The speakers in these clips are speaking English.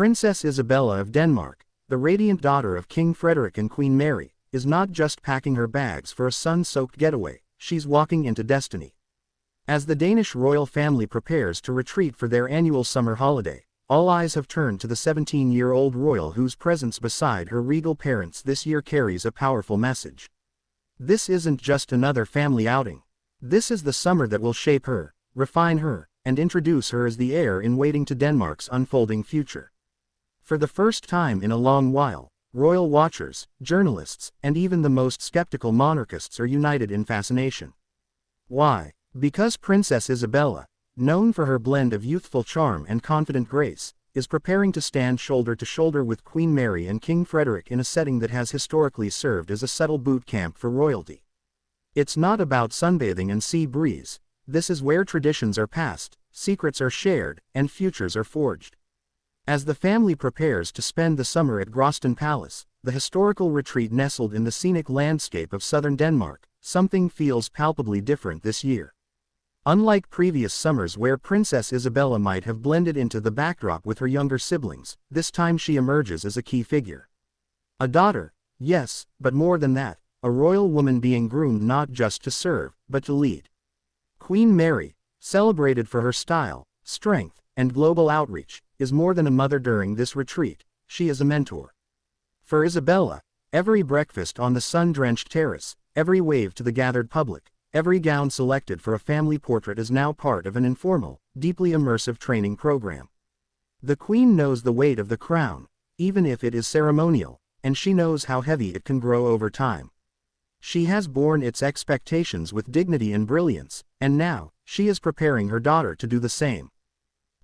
Princess Isabella of Denmark, the radiant daughter of King Frederik and Queen Mary, is not just packing her bags for a sun-soaked getaway, she's walking into destiny. As the Danish royal family prepares to retreat for their annual summer holiday, all eyes have turned to the 17-year-old royal whose presence beside her regal parents this year carries a powerful message. This isn't just another family outing. This is the summer that will shape her, refine her, and introduce her as the heir-in-waiting to Denmark's unfolding future. For the first time in a long while, royal watchers, journalists, and even the most skeptical monarchists are united in fascination. Why? Because Princess Isabella, known for her blend of youthful charm and confident grace, is preparing to stand shoulder to shoulder with Queen Mary and King Frederik in a setting that has historically served as a subtle boot camp for royalty. It's not about sunbathing and sea breeze. This is where traditions are passed, secrets are shared, and futures are forged. As the family prepares to spend the summer at Gråsten Palace, the historical retreat nestled in the scenic landscape of southern Denmark, something feels palpably different this year. Unlike previous summers where Princess Isabella might have blended into the backdrop with her younger siblings, this time she emerges as a key figure. A daughter, yes, but more than that, a royal woman being groomed not just to serve, but to lead. Queen Mary, celebrated for her style, strength, and global outreach, is more than a mother during this retreat, she is a mentor. For Isabella, every breakfast on the sun-drenched terrace, every wave to the gathered public, every gown selected for a family portrait is now part of an informal, deeply immersive training program. The Queen knows the weight of the crown, even if it is ceremonial, and she knows how heavy it can grow over time. She has borne its expectations with dignity and brilliance, and now, she is preparing her daughter to do the same.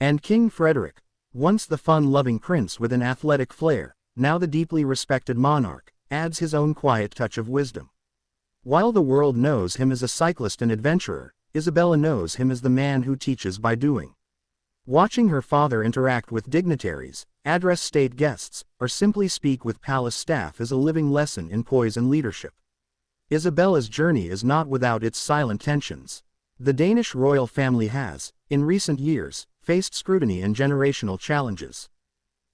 And King Frederik, once the fun-loving prince with an athletic flair, now the deeply respected monarch, adds his own quiet touch of wisdom. While the world knows him as a cyclist and adventurer, Isabella knows him as the man who teaches by doing. Watching her father interact with dignitaries, address state guests, or simply speak with palace staff is a living lesson in poise and leadership. Isabella's journey is not without its silent tensions. The Danish royal family has, in recent years, faced scrutiny and generational challenges.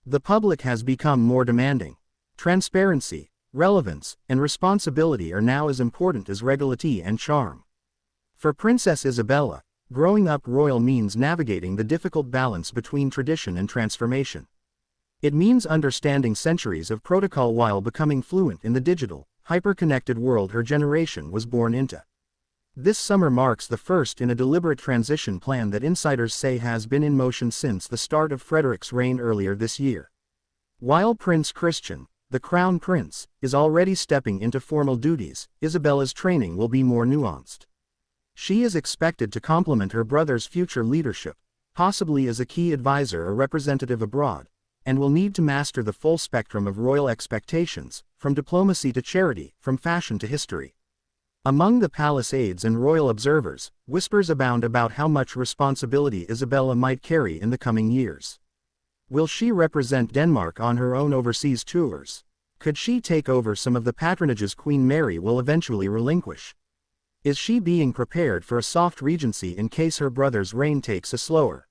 The public has become more demanding. Transparency, relevance, and responsibility are now as important as regality and charm. For Princess Isabella, growing up royal means navigating the difficult balance between tradition and transformation. It means understanding centuries of protocol while becoming fluent in the digital, hyper-connected world her generation was born into. This summer marks the first in a deliberate transition plan that insiders say has been in motion since the start of Frederik's reign earlier this year. While Prince Christian, the Crown Prince, is already stepping into formal duties, Isabella's training will be more nuanced. She is expected to complement her brother's future leadership, possibly as a key advisor or representative abroad, and will need to master the full spectrum of royal expectations, from diplomacy to charity, from fashion to history. Among the palace aides and royal observers, whispers abound about how much responsibility Isabella might carry in the coming years. Will she represent Denmark on her own overseas tours? Could she take over some of the patronages Queen Mary will eventually relinquish? Is she being prepared for a soft regency in case her brother's reign takes a slower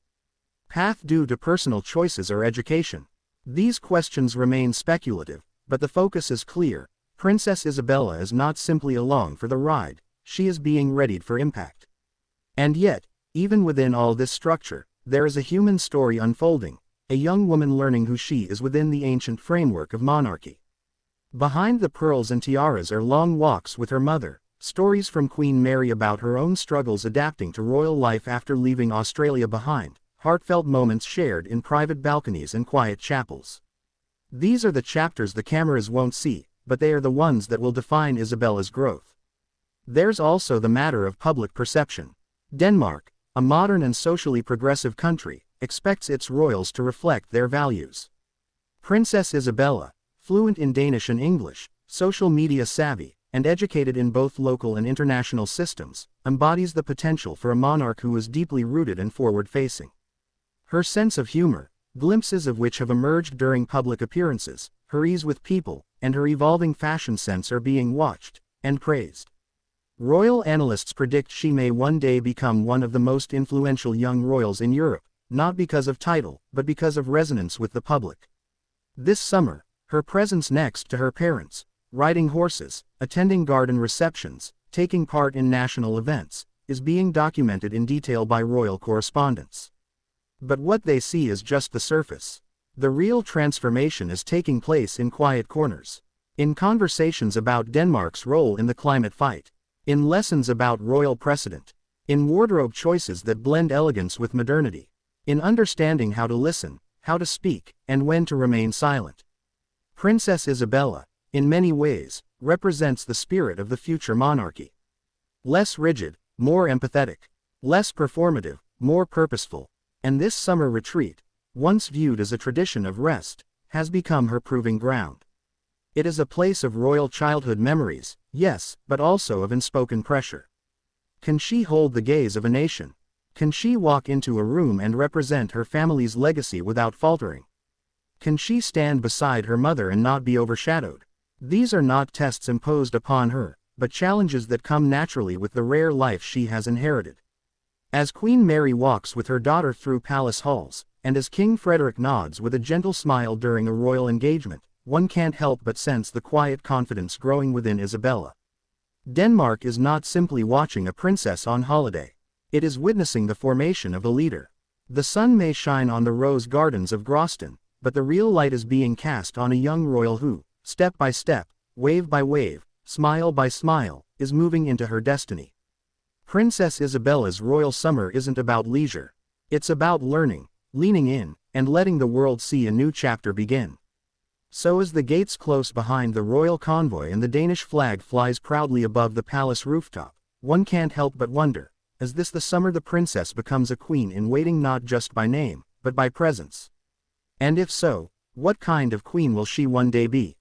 path due to personal choices or education? These questions remain speculative, but the focus is clear. Princess Isabella is not simply along for the ride, she is being readied for impact. And yet, even within all this structure, there is a human story unfolding, a young woman learning who she is within the ancient framework of monarchy. Behind the pearls and tiaras are long walks with her mother, stories from Queen Mary about her own struggles adapting to royal life after leaving Australia behind, heartfelt moments shared in private balconies and quiet chapels. These are the chapters the cameras won't see, but they are the ones that will define Isabella's growth. There's also the matter of public perception. Denmark, a modern and socially progressive country, expects its royals to reflect their values. Princess Isabella, fluent in Danish and English, social media savvy, and educated in both local and international systems, embodies the potential for a monarch who is deeply rooted and forward-facing. Her sense of humor, glimpses of which have emerged during public appearances, her ease with people, and her evolving fashion sense are being watched and praised. Royal analysts predict she may one day become one of the most influential young royals in Europe, not because of title, but because of resonance with the public. This summer, her presence next to her parents, riding horses, attending garden receptions, taking part in national events, is being documented in detail by royal correspondents. But what they see is just the surface. The real transformation is taking place in quiet corners. In conversations about Denmark's role in the climate fight. In lessons about royal precedent. In wardrobe choices that blend elegance with modernity. In understanding how to listen, how to speak, and when to remain silent. Princess Isabella, in many ways, represents the spirit of the future monarchy. Less rigid, more empathetic. Less performative, more purposeful. And this summer retreat, once viewed as a tradition of rest, has become her proving ground. It is a place of royal childhood memories, yes, but also of unspoken pressure. Can she hold the gaze of a nation? Can she walk into a room and represent her family's legacy without faltering? Can she stand beside her mother and not be overshadowed? These are not tests imposed upon her, but challenges that come naturally with the rare life she has inherited. As Queen Mary walks with her daughter through palace halls, and as King Frederik nods with a gentle smile during a royal engagement, one can't help but sense the quiet confidence growing within Isabella. Denmark is not simply watching a princess on holiday. It is witnessing the formation of a leader. The sun may shine on the rose gardens of Gråsten, but the real light is being cast on a young royal who, step by step, wave by wave, smile by smile, is moving into her destiny. Princess Isabella's royal summer isn't about leisure. It's about learning, leaning in, and letting the world see a new chapter begin. So as the gates close behind the royal convoy and the Danish flag flies proudly above the palace rooftop, one can't help but wonder, is this the summer the princess becomes a queen in waiting not just by name, but by presence? And if so, what kind of queen will she one day be?